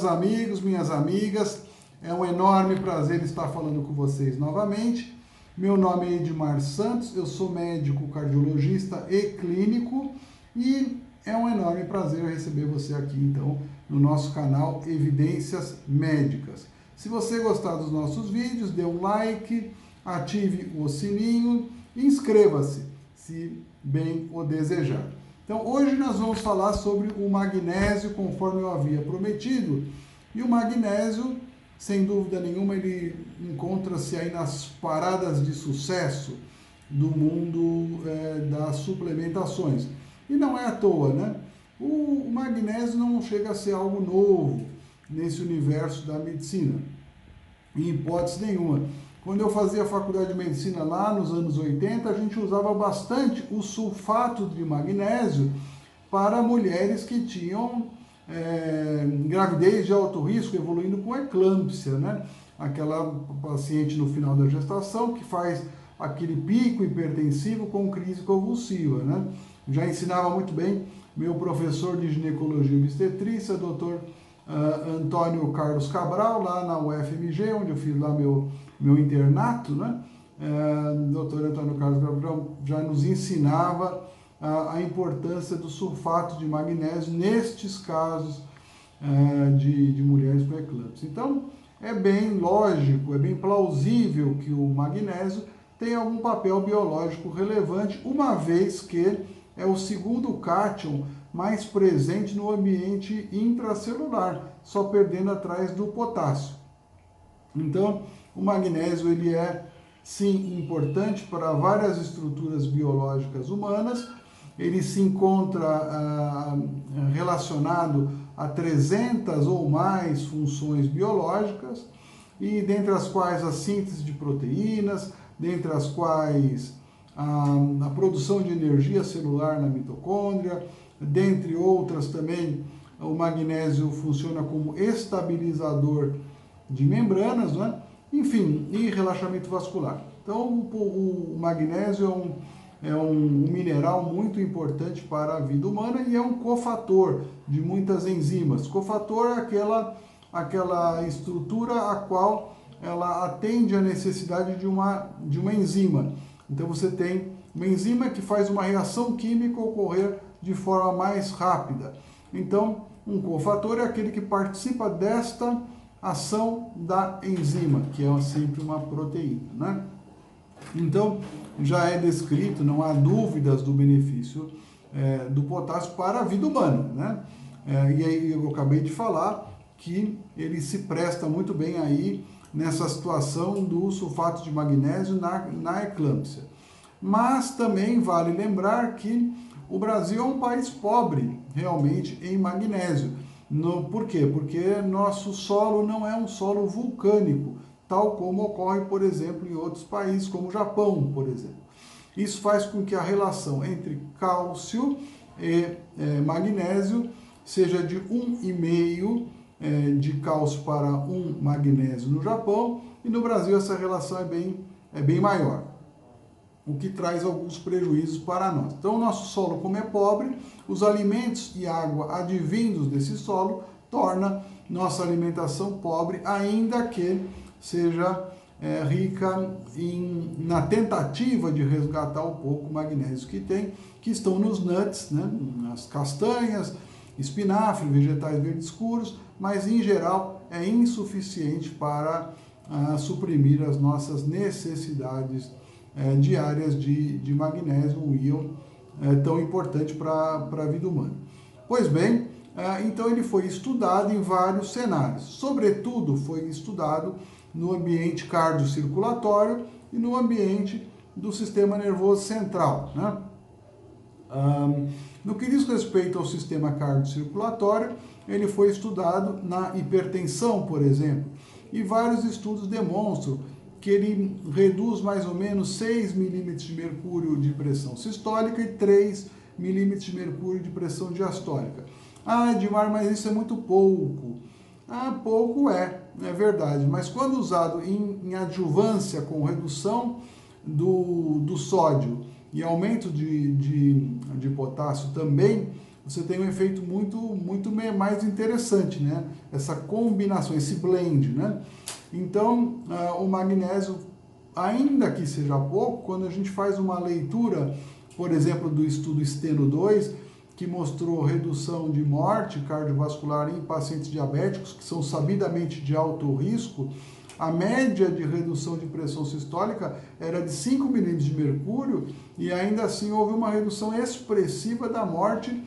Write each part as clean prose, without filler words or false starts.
meus amigos, minhas amigas, é um enorme prazer estar falando com vocês novamente. Meu nome é Edmar Santos, eu sou médico cardiologista e clínico e é um enorme prazer receber você aqui então no nosso canal Evidências Médicas. Se você gostar dos nossos vídeos, dê um like, ative o sininho e inscreva-se, se bem o desejar. Então, hoje nós vamos falar sobre o magnésio, conforme eu havia prometido. E o magnésio, sem dúvida nenhuma, ele encontra-se aí nas paradas de sucesso do mundo das suplementações. E não é à toa, né? O magnésio não chega a ser algo novo nesse universo da medicina, em hipótese nenhuma. Quando eu fazia a faculdade de medicina lá nos anos 80, a gente usava bastante o sulfato de magnésio para mulheres que tinham gravidez de alto risco, evoluindo com eclâmpsia, né? Aquela paciente no final da gestação que faz aquele pico hipertensivo com crise convulsiva, né? Já ensinava muito bem meu professor de ginecologia e obstetrícia, doutor Antônio Carlos Cabral, lá na UFMG, onde eu fiz lá meu internato, né? Doutor Antônio Carlos Cabral já nos ensinava a importância do sulfato de magnésio nestes casos de mulheres com eclâmpsia. Então, é bem lógico, é bem plausível que o magnésio tenha algum papel biológico relevante, uma vez que é o segundo cátion mais presente no ambiente intracelular, só perdendo atrás do potássio. Então, o magnésio ele é, sim, importante para várias estruturas biológicas humanas. Ele se encontra relacionado a 300 ou mais funções biológicas, e dentre as quais a síntese de proteínas, dentre as quais a produção de energia celular na mitocôndria, dentre outras também. O magnésio funciona como estabilizador de membranas, né? Enfim, e relaxamento vascular. Então, o magnésio é um mineral muito importante para a vida humana e é um cofator de muitas enzimas. Cofator é aquela estrutura a qual ela atende à necessidade de uma enzima. Então, você tem uma enzima que faz uma reação química ocorrer de forma mais rápida. Então, um cofator é aquele que participa desta ação da enzima, que é sempre uma proteína, né? Então, já é descrito, não há dúvidas do benefício do potássio para a vida humana, né? E aí eu acabei de falar que ele se presta muito bem aí nessa situação do sulfato de magnésio na eclâmpsia. Mas também vale lembrar que o Brasil é um país pobre, realmente, em magnésio. Por quê? Porque nosso solo não é um solo vulcânico, tal como ocorre, por exemplo, em outros países, como o Japão, por exemplo. Isso faz com que a relação entre cálcio e magnésio seja de 1,5 de cálcio para 1 magnésio no Japão, e no Brasil essa relação é bem maior, o que traz alguns prejuízos para nós. Então, o nosso solo, como é pobre, os alimentos e água advindos desse solo torna nossa alimentação pobre, ainda que seja rica na tentativa de resgatar um pouco o magnésio que estão nos nuts, né, nas castanhas, espinafre, vegetais verdes escuros, mas em geral é insuficiente para suprimir as nossas necessidades diárias de magnésio, um íon tão importante para a vida humana. Pois bem, então ele foi estudado em vários cenários, sobretudo foi estudado no ambiente cardiocirculatório e no ambiente do sistema nervoso central, né? No que diz respeito ao sistema cardiocirculatório, ele foi estudado na hipertensão, por exemplo, e vários estudos demonstram que ele reduz mais ou menos 6 milímetros de mercúrio de pressão sistólica e 3 milímetros de mercúrio de pressão diastólica. Ah, Edmar, mas isso é muito pouco. Pouco é verdade, mas quando usado em adjuvância com redução do sódio e aumento de potássio também, você tem um efeito muito mais interessante, né? Essa combinação, esse blend, né? Então, o magnésio, ainda que seja pouco, quando a gente faz uma leitura, por exemplo, do estudo Steno 2, que mostrou redução de morte cardiovascular em pacientes diabéticos, que são sabidamente de alto risco, a média de redução de pressão sistólica era de 5 milímetros de mercúrio e ainda assim houve uma redução expressiva da morte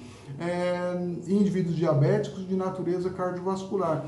em indivíduos diabéticos de natureza cardiovascular.